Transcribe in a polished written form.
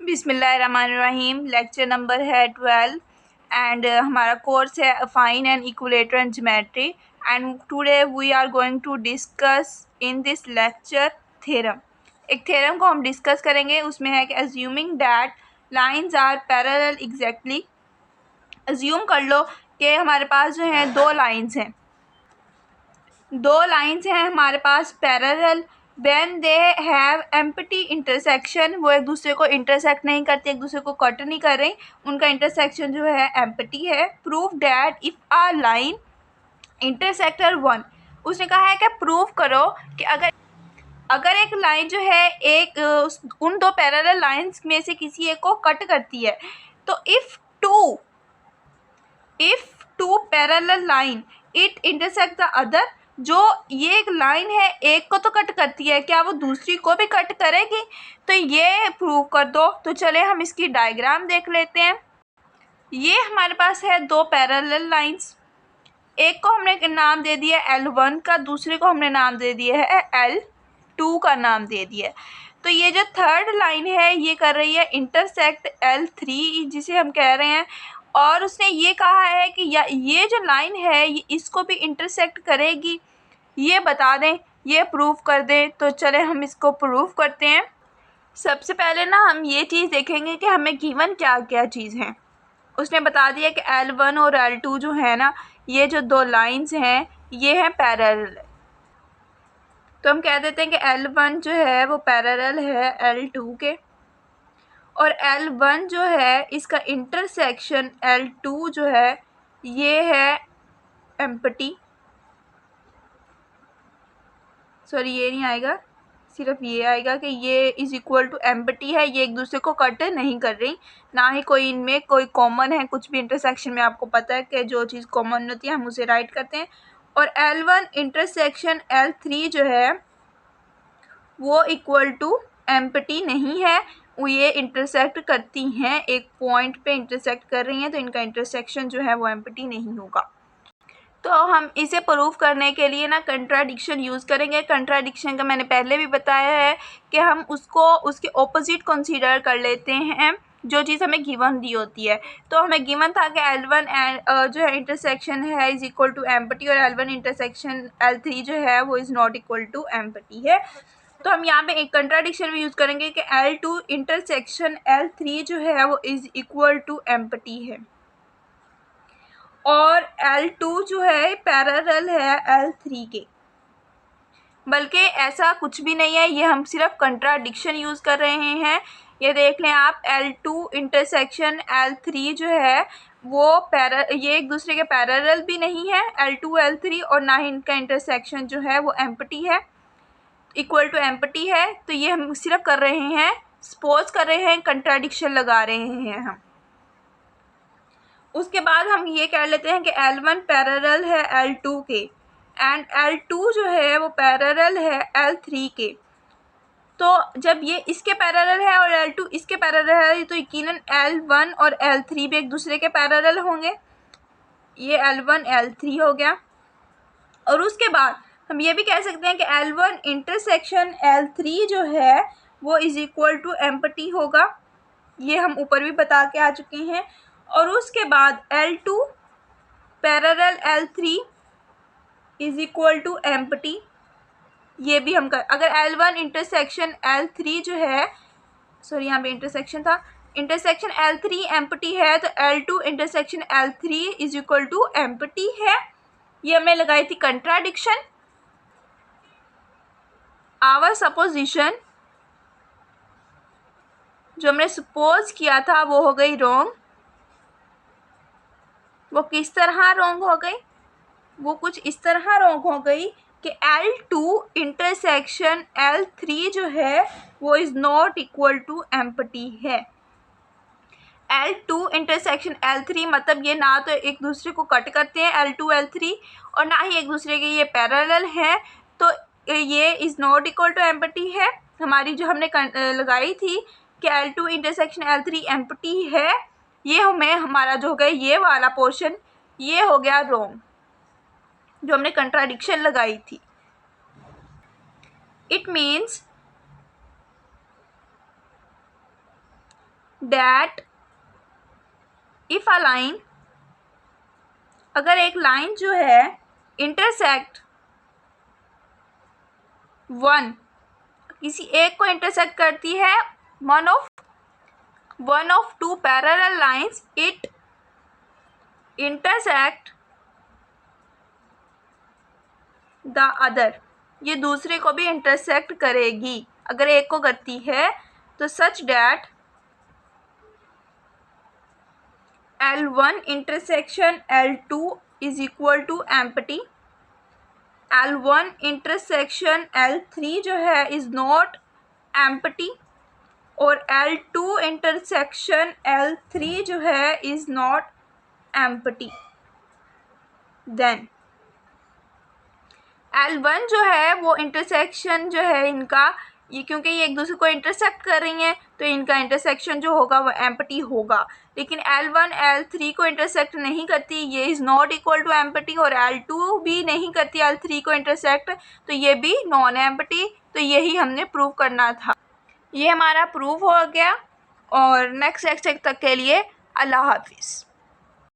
बिस्मिल्लाहिर्रहमानिर्रहीम। Lecture number है 12 and हमारा कोर्स है affine and equilateral and geometry and today we are going to discuss in this lecture theorem. एक theorem को हम डिस्कस करेंगे, उसमें है कि assuming that lines are parallel exactly. Assume कर लो कि हमारे पास जो है दो लाइंस हैं हमारे पास parallel. When they have empty intersection, वो एक दूसरे को इंटरसेक्ट नहीं करते, एक दूसरे को कट नहीं कर रही, उनका इंटरसेक्शन जो है एम्प्टी है। Prove that if a line intersects one, उसने कहा है कि प्रूव करो कि अगर एक लाइन जो है उन दो पैरेलल लाइंस में से किसी एक को कट करती है, तो if two parallel line it intersect the other, जो ये एक लाइन है एक को तो कट करती है, क्या वो दूसरी को भी कट करेगी? तो ये प्रूव कर दो। तो चले हम इसकी डायग्राम देख लेते हैं। ये हमारे पास है दो पैरेलल लाइंस, एक को हमने नाम दे दिया L1 का, दूसरे को हमने नाम दे दिया है L2 का नाम दे दिया है। तो ये जो थर्ड लाइन है ये कर रही है इंटरसेक्ट L3 जिसे हम कह रहे हैं, और उसने ये कहा है कि ये जो लाइन है ये इसको भी इंटरसेक्ट करेगी, ये बता दें, ये प्रूव कर दें। तो चले हम इसको प्रूव करते हैं। सबसे पहले ना हम ये चीज़ देखेंगे कि हमें गिवन क्या क्या चीज़ हैं। उसने बता दिया कि L1 और L2 जो है ना, ये जो दो लाइंस हैं ये हैं पैरेलल। तो हम कह देते हैं कि L1 जो है वो पैरेलल है L2 के, और L1 जो है इसका इंटरसेक्शन L2 जो है ये है एम्प्टी। सॉरी, ये नहीं आएगा, सिर्फ ये आएगा कि ये इज़ इक्वल टू एम्प्टी है, ये एक दूसरे को कट नहीं कर रही, ना ही कोई इनमें कोई कॉमन है। कुछ भी इंटरसेक्शन में आपको पता है कि जो चीज़ कॉमन होती है हम उसे राइट करते हैं। और L1 इंटरसेक्शन L3 जो है वो इक्वल टू एम्प्टी नहीं है, वो ये इंटरसेक्ट करती हैं, एक पॉइंट पे इंटरसेक्ट कर रही हैं, तो इनका इंटरसेक्शन जो है वो एम्प्टी नहीं होगा। तो हम इसे प्रूव करने के लिए ना कंट्राडिक्शन यूज़ करेंगे। कंट्राडिक्शन का मैंने पहले भी बताया है कि हम उसको उसके ऑपोजिट कंसीडर कर लेते हैं, जो चीज़ हमें गिवन दी होती है। तो हमें गिवन था कि L1 जो है इंटरसेक्शन है इज़ इक्वल टू एम्प्टी, और L1 इंटरसेक्शन L3 जो है वो is not equal to empty है। तो हम यहाँ पे एक कंट्राडिक्शन भी यूज़ करेंगे कि L2 इंटरसेक्शन L3 जो है वो इज़ इक्वल टू एम्प्टी है, और L2 जो है पैरेलल है L3 के। बल्कि ऐसा कुछ भी नहीं है, ये हम सिर्फ कंट्राडिक्शन यूज़ कर रहे हैं। ये देख लें आप, L2 इंटरसेक्शन L3 जो है वो ये एक दूसरे के पैरेलल भी नहीं है L2 L3, और ना ही इनका इंटरसेक्शन जो है वो एम्प्टी है, इक्वल टू एम्प्टी है। तो ये हम सिर्फ कर रहे हैं, सपोज कर रहे हैं, कंट्राडिक्शन लगा रहे हैं हम। उसके बाद हम ये कह लेते हैं कि L1 पैरेलल है L2 के, एंड L2 जो है वो पैरेलल है L3 के। तो जब ये इसके पैरेलल है और L2 इसके पैरेलल है, तो यकीनन L1 और L3 भी एक दूसरे के पैरेलल होंगे। ये L1 L3 हो गया। और उसके बाद हम ये भी कह सकते हैं कि L1 इंटरसेक्शन L3 जो है वो इज़ इक्वल टू एम्प्टी होगा, ये हम ऊपर भी बता के आ चुके हैं। और उसके बाद L2 parallel L3 is equal to empty, ये भी हम कर, अगर L1 इंटरसेक्शन L3 जो है, सॉरी यहाँ पे इंटरसेक्शन था, इंटरसेक्शन L3 एम्प्टी है, तो L2 intersection L3 is equal to empty है। ये हमने लगाई थी कंट्राडिक्शन। आवर सपोजिशन, जो हमने सपोज किया था वो हो गई रॉन्ग। वो किस तरह रॉन्ग हो गई? वो कुछ इस तरह रॉन्ग हो गई कि L2 इंटरसेक्शन L3 जो है वो is not equal to empty है। L2 इंटरसेक्शन L3 मतलब ये ना तो एक दूसरे को कट करते हैं L2 L3, और ना ही एक दूसरे के ये पैरेलल हैं, तो ये is not equal to empty है। हमारी जो हमने लगाई थी कि L2 इंटरसेक्शन L3 एम्प्टी है, ये हमें हमारा जो हो गया ये वाला पोर्शन ये हो गया रॉन्ग, जो हमने कंट्राडिक्शन लगाई थी। It means that if a line, अगर एक लाइन जो है इंटरसेक्ट वन, किसी एक को इंटरसेक्ट करती है, one of two parallel lines, it intersect the other, ये दूसरे को भी इंटरसेक्ट करेगी। अगर एक को करती है तो such that L1 intersection L2 is equal to empty, L1 intersection L3 जो है इज नॉट एम्प्टी, और L2 इंटरसेक्शन L3 जो है is not empty. Then L1 जो है वो इंटरसेक्शन जो है इनका, ये क्योंकि ये एक दूसरे को इंटरसेक्ट कर रही हैं तो इनका इंटरसेक्शन जो होगा वो एम्प्टी होगा। लेकिन L1 L3 को इंटरसेक्ट नहीं करती, ये is not equal to empty, और L2 भी नहीं करती L3 को इंटरसेक्ट, तो ये भी नॉन एम्प्टी। तो यही हमने प्रूव करना था। ये हमारा प्रूव हो गया। और नेक्स्ट लेक्चर तक के लिए अल्लाह हाफिज़।